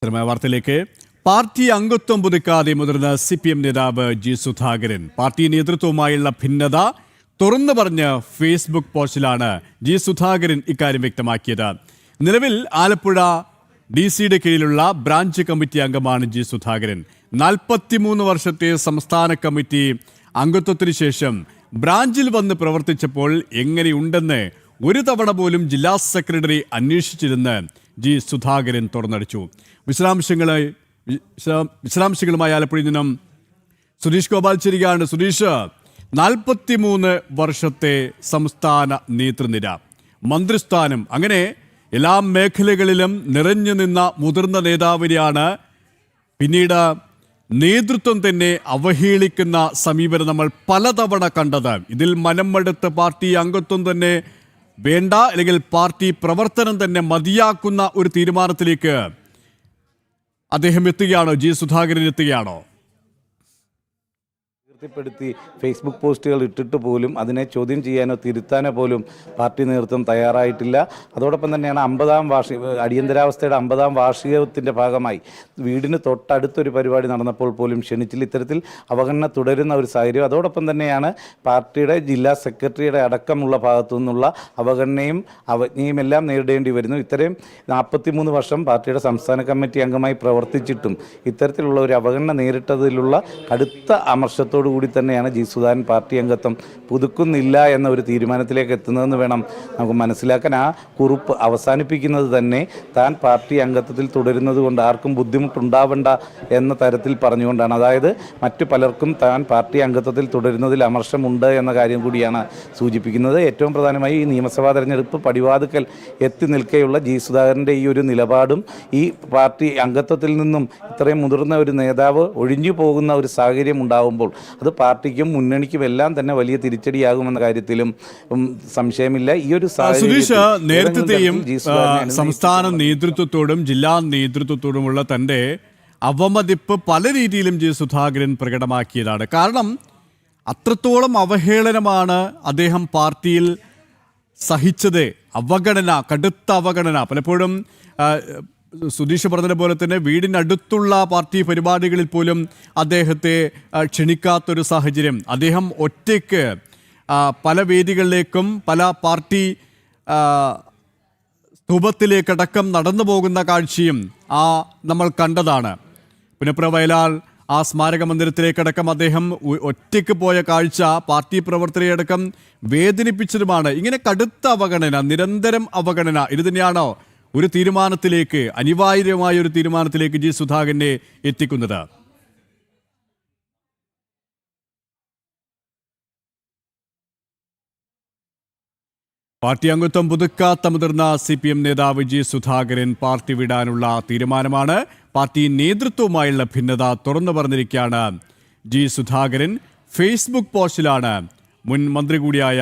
വാർത്തയിലേക്ക്. പാർട്ടി അംഗത്വം പുതുക്കാതെ മുതിർന്ന CPM നേതാവ് ജി സുധാകരൻ പാർട്ടി നേതൃത്വവുമായുള്ള ഭിന്നത തുറന്നു പറഞ്ഞ ഫേസ്ബുക്ക് പോസ്റ്റിലാണ് ജി സുധാകരൻ ഇക്കാര്യം വ്യക്തമാക്കിയത്. നിലവിൽ ആലപ്പുഴ DC കീഴിലുള്ള ബ്രാഞ്ച് കമ്മിറ്റി അംഗമാണ് ജി സുധാകരൻ. 43 വർഷത്തെ സംസ്ഥാന കമ്മിറ്റി അംഗത്വത്തിനു ശേഷം ബ്രാഞ്ചിൽ വന്ന് പ്രവർത്തിച്ചപ്പോൾ എങ്ങനെയുണ്ടെന്ന് ഒരു തവണ പോലും ജില്ലാ സെക്രട്ടറി അന്വേഷിച്ചിരുന്ന് ജി സുധാകരൻ തുറന്നടിച്ചു. വിശദാംശങ്ങളുമായി ആലപ്പുഴയിൽ നിന്നും സുധീഷ് ഗോപാൽ ചേരുകയാണ്. സുധീഷ്, 43 വർഷത്തെ സംസ്ഥാന നേതൃനിര, മന്ത്രിസ്ഥാനം, അങ്ങനെ എല്ലാ മേഖലകളിലും നിറഞ്ഞു നിന്ന മുതിർന്ന നേതാവിനെയാണ് പിന്നീട് നേതൃത്വം തന്നെ അവഹേളിക്കുന്ന സമീപനം നമ്മൾ പലതവണ കണ്ടത്. ഇതിൽ മനമെടുത്ത് പാർട്ടി അംഗത്വം തന്നെ വേണ്ട, അല്ലെങ്കിൽ പാർട്ടി പ്രവർത്തനം തന്നെ മതിയാക്കുന്ന ഒരു തീരുമാനത്തിലേക്ക് അദ്ദേഹം എത്തുകയാണോ? ജി സുധാകരൻ എത്തുകയാണോ? പ്പെടുത്തി ഫേസ്ബുക്ക് പോസ്റ്റുകൾ ഇട്ടിട്ട് പോലും അതിനെ ചോദ്യം ചെയ്യാനോ തിരുത്താനോ പോലും പാർട്ടി നേതൃത്വം തയ്യാറായിട്ടില്ല. അതോടൊപ്പം തന്നെയാണ് അടിയന്തരാവസ്ഥയുടെ 50ാം വാർഷികത്തിൻ്റെ ഭാഗമായി വീടിന് തൊട്ടടുത്തൊരു പരിപാടി നടന്നപ്പോൾ പോലും ക്ഷണിച്ചില്ല. ഇത്തരത്തിൽ അവഗണന തുടരുന്ന ഒരു സാഹചര്യം. അതോടൊപ്പം തന്നെയാണ് പാർട്ടിയുടെ ജില്ലാ സെക്രട്ടറിയുടെ അടക്കമുള്ള ഭാഗത്തു നിന്നുള്ള അവഗണനയും അവജ്ഞയും എല്ലാം നേരിടേണ്ടി വരുന്നു. ഇത്തരം 43 വർഷം പാർട്ടിയുടെ സംസ്ഥാന കമ്മിറ്റി അംഗമായി പ്രവർത്തിച്ചിട്ടും ഇത്തരത്തിലുള്ള ഒരു അവഗണന നേരിട്ടതിലുള്ള കടുത്ത അമർഷത്തോടു കൂടി തന്നെയാണ് ജി സുധാകരൻ പാർട്ടി അംഗത്വം പുതുക്കുന്നില്ല എന്ന ഒരു തീരുമാനത്തിലേക്ക് എത്തുന്നതെന്ന് വേണം നമുക്ക് മനസ്സിലാക്കാൻ. ആ കുറിപ്പ് അവസാനിപ്പിക്കുന്നത് തന്നെ താൻ പാർട്ടി അംഗത്വത്തിൽ തുടരുന്നത് കൊണ്ട് ആർക്കും ബുദ്ധിമുട്ടുണ്ടാവേണ്ട എന്ന തരത്തിൽ പറഞ്ഞുകൊണ്ടാണ്. അതായത് മറ്റു പലർക്കും താൻ പാർട്ടി അംഗത്വത്തിൽ തുടരുന്നതിൽ അമർഷമുണ്ട് എന്ന കാര്യം കൂടിയാണ് സൂചിപ്പിക്കുന്നത്. ഏറ്റവും പ്രധാനമായി ഈ നിയമസഭാ തെരഞ്ഞെടുപ്പ് പടിവാതുക്കൽ എത്തി നിൽക്കെയുള്ള ജി സുധാകരൻ്റെ ഈ ഒരു നിലപാടും ഈ പാർട്ടി അംഗത്വത്തിൽ നിന്നും ഇത്രയും മുതിർന്ന ഒരു നേതാവ് ഒഴിഞ്ഞു പോകുന്ന ഒരു സാഹചര്യം ഉണ്ടാകുമ്പോൾ അത് പാർട്ടിക്കും മുന്നണിക്കും എല്ലാം തന്നെ വലിയ തിരിച്ചടിയാകുമെന്ന കാര്യത്തിലും സംശയമില്ല. ഈ ഒരു സുധീഷ്, നേതൃത്വത്തെയും സംസ്ഥാന നേതൃത്വത്തോടും ജില്ലാ നേതൃത്വത്തോടുമുള്ള തന്റെ അവമതിപ്പ് പല രീതിയിലും ജി സുധാകരൻ പ്രകടമാക്കിയതാണ്. കാരണം അത്രത്തോളം അവഹേളനമാണ് അദ്ദേഹം പാർട്ടിയിൽ സഹിച്ചത്. അവഗണന, കടുത്ത അവഗണന. പലപ്പോഴും സുധീഷ് പറഞ്ഞതുപോലെ തന്നെ വീടിനടുത്തുള്ള പാർട്ടി പരിപാടികളിൽ പോലും അദ്ദേഹത്തെ ക്ഷണിക്കാത്തൊരു സാഹചര്യം. അദ്ദേഹം ഒറ്റയ്ക്ക് പല വേദികളിലേക്കും പല പാർട്ടി സ്തൂപത്തിലേക്കടക്കം നടന്നു പോകുന്ന കാഴ്ചയും നമ്മൾ കണ്ടതാണ്. പുനപ്ര വയലാൽ ആ സ്മാരക മന്ദിരത്തിലേക്കടക്കം അദ്ദേഹം ഒറ്റയ്ക്ക് പോയ കാഴ്ച പാർട്ടി പ്രവർത്തകരെയടക്കം വേദനിപ്പിച്ചതുമാണ്. ഇങ്ങനെ കടുത്ത അവഗണന, നിരന്തരം അവഗണന, ഇത് തന്നെയാണോ ഒരു തീരുമാനത്തിലേക്ക്, അനിവാര്യമായ ഒരു തീരുമാനത്തിലേക്ക് ജി സുധാകരനെ എത്തിക്കുന്നത്? പാർട്ടി അംഗത്വം പുതുക്കാത്ത മുതിർന്ന CPM നേതാവ് ജി സുധാകരൻ പാർട്ടി വിടാനുള്ള തീരുമാനമാണ്. പാർട്ടി നേതൃത്വവുമായുള്ള ഭിന്നത തുറന്നു പറഞ്ഞിരിക്കുകയാണ് ജി സുധാകരൻ. ഫേസ്ബുക്ക് പോസ്റ്റിലാണ് മുൻ മന്ത്രി കൂടിയായ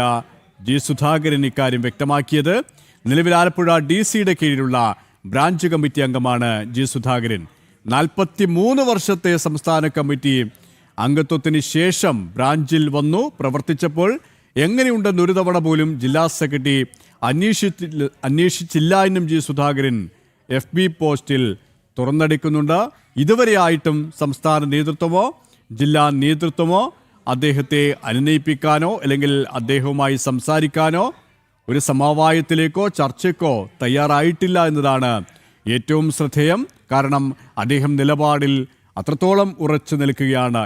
ജി സുധാകരൻ ഇക്കാര്യം വ്യക്തമാക്കിയത്. നിലവിൽ ആലപ്പുഴ DC കീഴിലുള്ള ബ്രാഞ്ച് കമ്മിറ്റി അംഗമാണ് ജി സുധാകരൻ. 43 വർഷത്തെ സംസ്ഥാന കമ്മിറ്റി അംഗത്വത്തിന് ശേഷം ബ്രാഞ്ചിൽ വന്നു പ്രവർത്തിച്ചപ്പോൾ എങ്ങനെയുണ്ടെന്ന് ഒരു തവണ പോലും ജില്ലാ സെക്രട്ടറി അന്വേഷിച്ചില്ല എന്നും ജി സുധാകരൻ FB പോസ്റ്റിൽ തുറന്നടിക്കുന്നുണ്ട്. ഇതുവരെയായിട്ടും സംസ്ഥാന നേതൃത്വമോ ജില്ലാ നേതൃത്വമോ അദ്ദേഹത്തെ അനുനയിപ്പിക്കാനോ അല്ലെങ്കിൽ അദ്ദേഹവുമായി സംസാരിക്കാനോ ഒരു സമവായത്തിലേക്കോ ചർച്ചയ്ക്കോ തയ്യാറായിട്ടില്ല എന്നതാണ് ഏറ്റവും ശ്രദ്ധേയം. കാരണം അദ്ദേഹം നിലപാടിൽ അത്രത്തോളം ഉറച്ചു നിൽക്കുകയാണ്.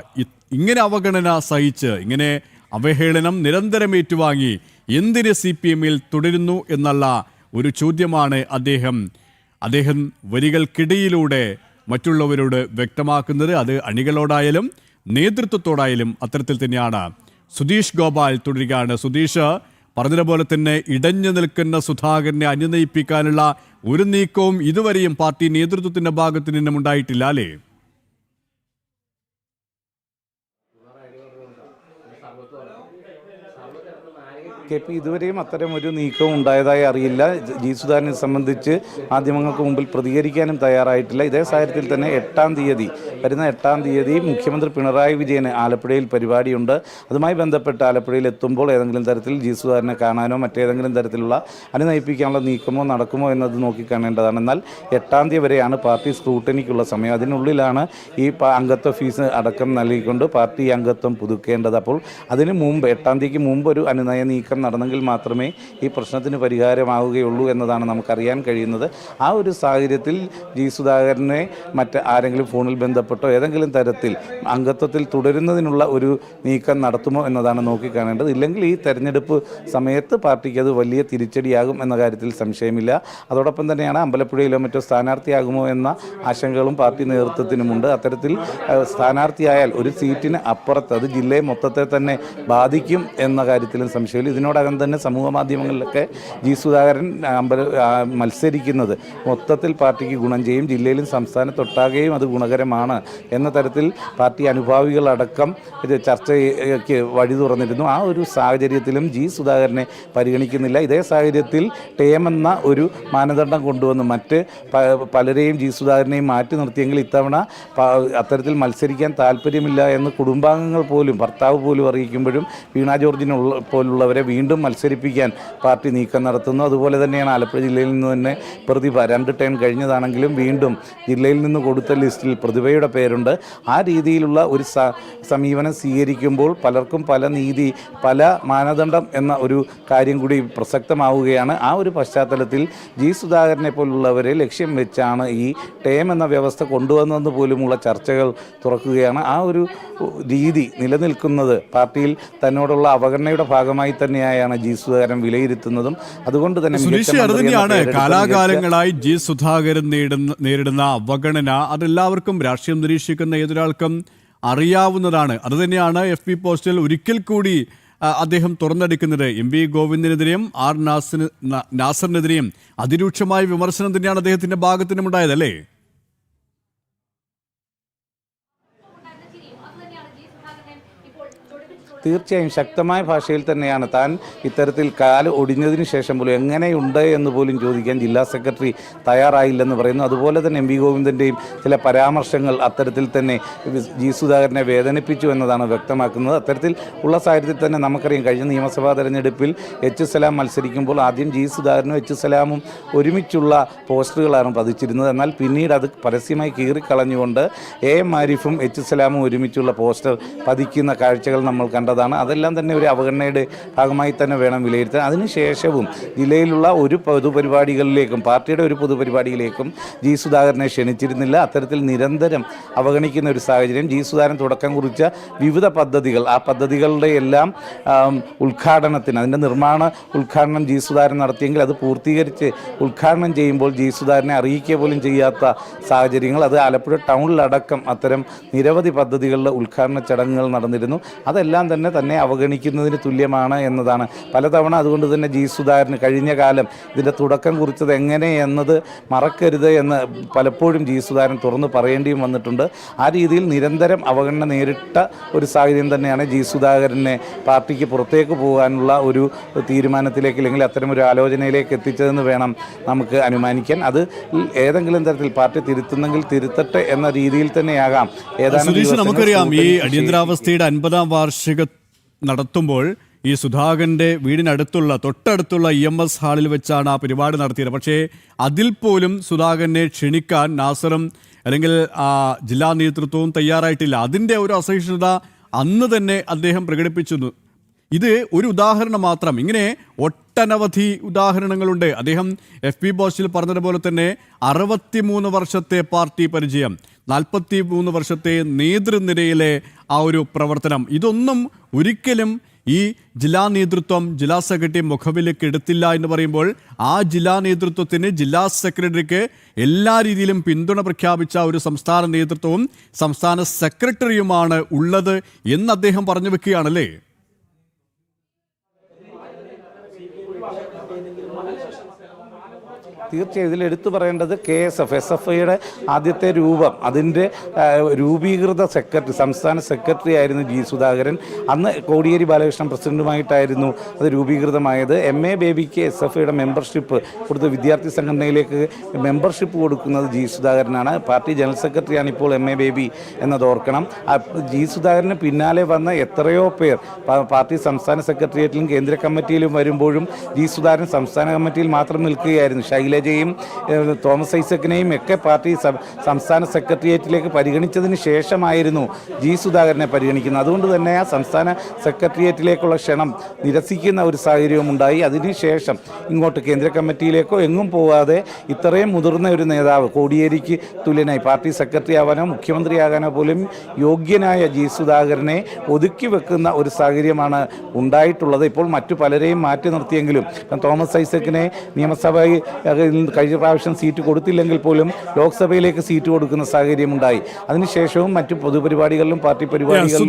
ഇങ്ങനെ അവഗണന സഹിച്ച്, ഇങ്ങനെ അവഹേളനം നിരന്തരം ഏറ്റുവാങ്ങി എന്തിന് CPMൽ തുടരുന്നു എന്നുള്ള ഒരു ചോദ്യമാണ് അദ്ദേഹം വരികൾക്കിടയിലൂടെ മറ്റുള്ളവരോട് വ്യക്തമാക്കുന്നത്. അത് അണികളോടായാലും നേതൃത്വത്തോടായാലും അത്തരത്തിൽ തന്നെയാണ്. സുധീഷ് ഗോപാൽ തുടരുകയാണ്. സുധീഷ് പറഞ്ഞതുപോലെ തന്നെ ഇടഞ്ഞു നിൽക്കുന്ന സുധാകരനെ അനുനയിപ്പിക്കാനുള്ള ഒരു നീക്കവും ഇതുവരെയും പാർട്ടി നേതൃത്വത്തിന്റെ ഭാഗത്തു നിന്നും ഉണ്ടായിട്ടില്ല, അല്ലേ? KP ഇതുവരെയും അത്തരം ഒരു നീക്കം ഉണ്ടായതായി അറിയില്ല. ജി സുധാകരനെ സംബന്ധിച്ച് മാധ്യമങ്ങൾക്ക് മുമ്പിൽ പ്രതികരിക്കാനും തയ്യാറായിട്ടില്ല. ഇതേ സാഹചര്യത്തിൽ തന്നെ വരുന്ന 8-ാം തീയതി മുഖ്യമന്ത്രി പിണറായി വിജയന് ആലപ്പുഴയിൽ പരിപാടിയുണ്ട്. അതുമായി ബന്ധപ്പെട്ട് ആലപ്പുഴയിൽ എത്തുമ്പോൾ ഏതെങ്കിലും തരത്തിൽ ജി സുധാകരനെ കാണാനോ മറ്റേതെങ്കിലും തരത്തിലുള്ള അനുനയിപ്പിക്കാനുള്ള നീക്കമോ നടക്കുമോ എന്നത് നോക്കിക്കാണേണ്ടതാണ്. എന്നാൽ 8-ാം തീയതി വരെയാണ് പാർട്ടി സ്ക്രൂട്ടനിക്കുള്ള സമയം. അതിനുള്ളിലാണ് ഈ അംഗത്വ ഫീസ് അടക്കം നൽകിക്കൊണ്ട് പാർട്ടി അംഗത്വം പുതുക്കേണ്ടത്. അപ്പോൾ അതിന് മുമ്പ് 8-ാം തീയതിക്ക് മുമ്പ് ഒരു അനുനയ നീക്കം നടന്നെങ്കിൽ മാത്രമേ ഈ പ്രശ്നത്തിന് പരിഹാരമാവുകയുള്ളൂ എന്നതാണ് നമുക്കറിയാൻ കഴിയുന്നത്. ആ ഒരു സാഹചര്യത്തിൽ ജി സുധാകരനെ ആരെങ്കിലും ഫോണിൽ ബന്ധപ്പെട്ടോ ഏതെങ്കിലും തരത്തിൽ അംഗത്വത്തിൽ തുടരുന്നതിനുള്ള ഒരു നീക്കം നടത്തുമോ എന്നതാണ് നോക്കിക്കാണേണ്ടത്. ഇല്ലെങ്കിൽ ഈ തെരഞ്ഞെടുപ്പ് സമയത്ത് പാർട്ടിക്ക് അത് വലിയ തിരിച്ചടിയാകും എന്ന കാര്യത്തിൽ സംശയമില്ല. അതോടൊപ്പം തന്നെയാണ് അമ്പലപ്പുഴയിലോ മറ്റോ സ്ഥാനാർത്ഥിയാകുമോ എന്ന ആശങ്കകളും പാർട്ടി നേതൃത്വത്തിനുമുണ്ട്. അത്തരത്തിൽ സ്ഥാനാർത്ഥിയായാൽ ഒരു സീറ്റിന് അപ്പുറത്ത് അത് ജില്ലയെ മൊത്തത്തെ തന്നെ ബാധിക്കും എന്ന കാര്യത്തിലും സംശയമില്ല. ഇതിനോടകം തന്നെ സമൂഹ മാധ്യമങ്ങളിലൊക്കെ ജി സുധാകരൻ മത്സരിക്കുന്നത് മൊത്തത്തിൽ പാർട്ടിക്ക് ഗുണം ചെയ്യും, ജില്ലയിലും സംസ്ഥാനത്തൊട്ടാകെയും അത് ഗുണകരമാണ് എന്ന തരത്തിൽ പാർട്ടി അനുഭാവികളടക്കം ഇത് ചർച്ചയ്ക്ക് വഴി തുറന്നിരുന്നു. ആ ഒരു സാഹചര്യത്തിലും ജി സുധാകരനെ പരിഗണിക്കുന്നില്ല. ഇതേ സാഹചര്യത്തിൽ ടേം എന്ന ഒരു മാനദണ്ഡം കൊണ്ടുവന്ന് മറ്റ് പലരെയും ജി സുധാകരനെയും മാറ്റി നിർത്തിയെങ്കിൽ ഇത്തവണ അത്തരത്തിൽ മത്സരിക്കാൻ താല്പര്യമില്ല എന്ന് കുടുംബാംഗങ്ങൾ പോലും ഭർത്താവ് പോലും അറിയിക്കുമ്പോഴും വീണ ജോർജിനുള്ള പോലുള്ളവരെ വീണ്ടും മത്സരിപ്പിക്കാൻ പാർട്ടി നീക്കം നടത്തുന്നു. അതുപോലെ തന്നെയാണ് ആലപ്പുഴ ജില്ലയിൽ നിന്ന് തന്നെ പ്രതിഭ 2 ടേം കഴിഞ്ഞതാണെങ്കിലും വീണ്ടും ജില്ലയിൽ നിന്ന് കൊടുത്ത ലിസ്റ്റിൽ പ്രതിഭയുടെ പേരുണ്ട്. ആ രീതിയിലുള്ള ഒരു സമീപനം സ്വീകരിക്കുമ്പോൾ പലർക്കും പല മാനദണ്ഡം എന്ന ഒരു കാര്യം കൂടി പ്രസക്തമാവുകയാണ്. ആ ഒരു പശ്ചാത്തലത്തിൽ ജി സുധാകരനെ പോലുള്ളവരെ ലക്ഷ്യം വെച്ചാണ് ഈ ടേം എന്ന വ്യവസ്ഥ കൊണ്ടുവന്നതെന്ന് പോലുമുള്ള ചർച്ചകൾ തുറക്കുകയാണ്. ആ ഒരു രീതി നിലനിൽക്കുന്നത് പാർട്ടിയിൽ തന്നോടുള്ള അവഗണനയുടെ ഭാഗമായി തന്നെയാണ് ജി സുധാകരൻ വിലയിരുത്തുന്നതും. അതുകൊണ്ട് തന്നെ കാലാകാലങ്ങളായി ജി സുധാകരൻ നേരിടുന്ന അവഗണന അതെല്ലാവർക്കും രാഷ്ട്രീയം നിരീക്ഷിക്കുന്ന ഏതൊരാൾക്കും അറിയാവുന്നതാണ്. അതുതന്നെയാണ് FB പോസ്റ്റിൽ ഒരിക്കൽ കൂടി അദ്ദേഹം തുറന്നെടുക്കുന്നത്. MV ഗോവിന്ദനെതിരെയും R നാസറിനെതിരെയും അതിരൂക്ഷമായ വിമർശനം തന്നെയാണ് അദ്ദേഹത്തിന്റെ ഭാഗത്തിനും ഉണ്ടായതല്ലേ? തീർച്ചയായും ശക്തമായ ഭാഷയിൽ തന്നെയാണ് താൻ ഇത്തരത്തിൽ കാല് ഒടിഞ്ഞതിന് ശേഷം പോലും എങ്ങനെയുണ്ട് എന്ന് പോലും ചോദിക്കാൻ ജില്ലാ സെക്രട്ടറി തയ്യാറായില്ലെന്ന് പറയുന്നു. അതുപോലെ തന്നെ MV ഗോവിന്ദൻ്റെയും ചില പരാമർശങ്ങൾ അത്തരത്തിൽ തന്നെ ജി സുധാകരനെ വേദനിപ്പിച്ചു എന്നതാണ് വ്യക്തമാക്കുന്നത്. അത്തരത്തിൽ ഉള്ള സാഹചര്യത്തിൽ തന്നെ നമുക്കറിയാം കഴിഞ്ഞ നിയമസഭാ തെരഞ്ഞെടുപ്പിൽ H സലാം മത്സരിക്കുമ്പോൾ ആദ്യം ജി സുധാകരനും H സലാമും ഒരുമിച്ചുള്ള പോസ്റ്ററുകളാണ് പതിച്ചിരുന്നത്. എന്നാൽ പിന്നീട് അത് പരസ്യമായി കീറിക്കളഞ്ഞുകൊണ്ട് AM ആരിഫും H സലാമും ഒരുമിച്ചുള്ള പോസ്റ്റർ പതിക്കുന്ന കാഴ്ചകൾ നമ്മൾ കണ്ടതാണ്. അതെല്ലാം തന്നെ ഒരു അവഗണനയുടെ ഭാഗമായി തന്നെ വേണം വിലയിരുത്താൻ. അതിനുശേഷവും ജില്ലയിലുള്ള ഒരു പൊതുപരിപാടികളിലേക്കും പാർട്ടിയുടെ ഒരു പൊതുപരിപാടിയിലേക്കും ജി സുധാകരനെ ക്ഷണിച്ചിരുന്നില്ല. അത്തരത്തിൽ നിരന്തരം അവഗണിക്കുന്ന ഒരു സാഹചര്യം. ജി സുധാകരൻ തുടക്കം കുറിച്ച വിവിധ പദ്ധതികൾ, ആ പദ്ധതികളുടെ എല്ലാം ഉദ്ഘാടനത്തിന് അതിൻ്റെ ഉദ്ഘാടനം ജി സുധാകരൻ നടത്തിയെങ്കിൽ അത് പൂർത്തീകരിച്ച് ഉദ്ഘാടനം ചെയ്യുമ്പോൾ ജി സുധാകരനെ അറിയിക്കുക പോലും ചെയ്യാത്ത സാഹചര്യങ്ങൾ, അത് ആലപ്പുഴ ടൗണിലടക്കം അത്തരം നിരവധി പദ്ധതികളുടെ ഉദ്ഘാടന ചടങ്ങുകൾ നടന്നിരുന്നു. അതെല്ലാം തന്നെ അവഗണിക്കുന്നതിന് തുല്യമാണ് എന്നതാണ് പലതവണ. അതുകൊണ്ട് തന്നെ ജി സുധാകരന് കഴിഞ്ഞ കാലം ഇതിൻ്റെ തുടക്കം കുറിച്ചത് എങ്ങനെ എന്നത് മറക്കരുത് എന്ന് പലപ്പോഴും ജി സുധാകരൻ തുറന്ന് പറയേണ്ടിയും വന്നിട്ടുണ്ട്. ആ രീതിയിൽ നിരന്തരം അവഗണന നേരിട്ട ഒരു സാഹചര്യം തന്നെയാണ് ജി സുധാകരനെ പാർട്ടിക്ക് പുറത്തേക്ക് പോകാനുള്ള ഒരു തീരുമാനത്തിലേക്ക് അല്ലെങ്കിൽ അത്തരം ഒരു ആലോചനയിലേക്ക് എത്തിച്ചതെന്ന് വേണം നമുക്ക് അനുമാനിക്കാൻ. അത് ഏതെങ്കിലും തരത്തിൽ പാർട്ടി തിരുത്തുന്നെങ്കിൽ തിരുത്തട്ടെ എന്ന രീതിയിൽ തന്നെയാകാം. നമുക്കറിയാം ഈ അടിയന്തരാവസ്ഥയുടെ 50-ാം വാർഷിക നടത്തുമ്പോൾ ഈ സുധാകരൻ്റെ തൊട്ടടുത്തുള്ള EMS ഹാളിൽ വെച്ചാണ് ആ പരിപാടി നടത്തിയത്. പക്ഷേ അതിൽ പോലും സുധാകരനെ ക്ഷണിക്കാൻ നാസറും അല്ലെങ്കിൽ ജില്ലാ നേതൃത്വവും തയ്യാറായിട്ടില്ല. അതിൻ്റെ ഒരു അസഹിഷ്ണുത അന്ന് തന്നെ അദ്ദേഹം പ്രകടിപ്പിച്ചു. ഇത് ഒരു ഉദാഹരണം മാത്രം. ഇങ്ങനെ ഒട്ടനവധി ഉദാഹരണങ്ങളുണ്ട്. അദ്ദേഹം FB പോസ്റ്റിൽ പറഞ്ഞതുപോലെ തന്നെ 63 വർഷത്തെ പാർട്ടി പരിചയം, 43 വർഷത്തെ നേതൃനിരയിലെ ആ ഒരു പ്രവർത്തനം, ഇതൊന്നും ഒരിക്കലും ഈ ജില്ലാ നേതൃത്വം ജില്ലാ സെക്രട്ടറി മുഖവിലേക്ക് എടുത്തില്ല എന്ന് പറയുമ്പോൾ ആ ജില്ലാ നേതൃത്വത്തിന് ജില്ലാ സെക്രട്ടറിക്ക് എല്ലാ രീതിയിലും പിന്തുണ പ്രഖ്യാപിച്ച ഒരു സംസ്ഥാന നേതൃത്വവും സംസ്ഥാന സെക്രട്ടറിയുമാണ് ഉള്ളത് എന്ന് അദ്ദേഹം പറഞ്ഞു വെക്കുകയാണല്ലേ? തീർച്ചയായും ഇതിൽ എടുത്തു പറയേണ്ടത് KSF ആദ്യത്തെ രൂപം, അതിൻ്റെ രൂപീകൃത സെക്രട്ടറി, സംസ്ഥാന സെക്രട്ടറി ആയിരുന്നു ജി സുധാകരൻ. അന്ന് കോടിയേരി ബാലകൃഷ്ണൻ പ്രസിഡന്റുമായിട്ടായിരുന്നു അത് രൂപീകൃതമായത്. MA ബേബിക്ക് SFIയുടെ മെമ്പർഷിപ്പ് കൊടുത്ത് വിദ്യാർത്ഥി സംഘടനയിലേക്ക് മെമ്പർഷിപ്പ് കൊടുക്കുന്നത് ജി സുധാകരനാണ്. പാർട്ടി ജനറൽ സെക്രട്ടറിയാണ് ഇപ്പോൾ MA ബേബി എന്നത് ഓർക്കണം. ജി സുധാകരന് പിന്നാലെ വന്ന എത്രയോ പേർ പാർട്ടി സംസ്ഥാന സെക്രട്ടേറിയറ്റിലും കേന്ദ്ര കമ്മിറ്റിയിലും വരുമ്പോഴും ജി സുധാകരൻ സംസ്ഥാന കമ്മിറ്റിയിൽ മാത്രം നിൽക്കുകയായിരുന്നു. ശൈലജയും തോമസ് ഐസക്കിനെയും ഒക്കെ പാർട്ടി സംസ്ഥാന സെക്രട്ടേറിയറ്റിലേക്ക് പരിഗണിച്ചതിന് ശേഷമായിരുന്നു ജി സുധാകരനെ പരിഗണിക്കുന്നത്. അതുകൊണ്ട് തന്നെ ആ സംസ്ഥാന സെക്രട്ടേറിയറ്റിലേക്കുള്ള ക്ഷണം നിരസിക്കുന്ന ഒരു സാഹചര്യവും ഉണ്ടായി. അതിനുശേഷം ഇങ്ങോട്ട് കേന്ദ്ര കമ്മിറ്റിയിലേക്കോ എങ്ങും പോകാതെ ഇത്രയും മുതിർന്ന ഒരു നേതാവ്, കോടിയേരിക്ക് തുല്യനായി പാർട്ടി സെക്രട്ടറി ആവാനോ മുഖ്യമന്ത്രിയാകാനോ പോലും യോഗ്യനായ ജി സുധാകരനെ ഒതുക്കി വെക്കുന്ന ഒരു സാഹചര്യമാണ് ഉണ്ടായിട്ടുള്ളത്. ഇപ്പോൾ മറ്റു പലരെയും മാറ്റി നിർത്തിയെങ്കിലും തോമസ് ഐസക്കിനെ നിയമസഭയിൽ കഴിഞ്ഞ പ്രാവശ്യം സീറ്റ് കൊടുത്തില്ലെങ്കിൽ പോലും ലോക്സഭയിലേക്ക് സീറ്റ് കൊടുക്കുന്ന സാഹചര്യമുണ്ടായി. അതിനുശേഷവും മറ്റു പൊതുപരിപാടികളിലും പാർട്ടി പരിപാടികളിലും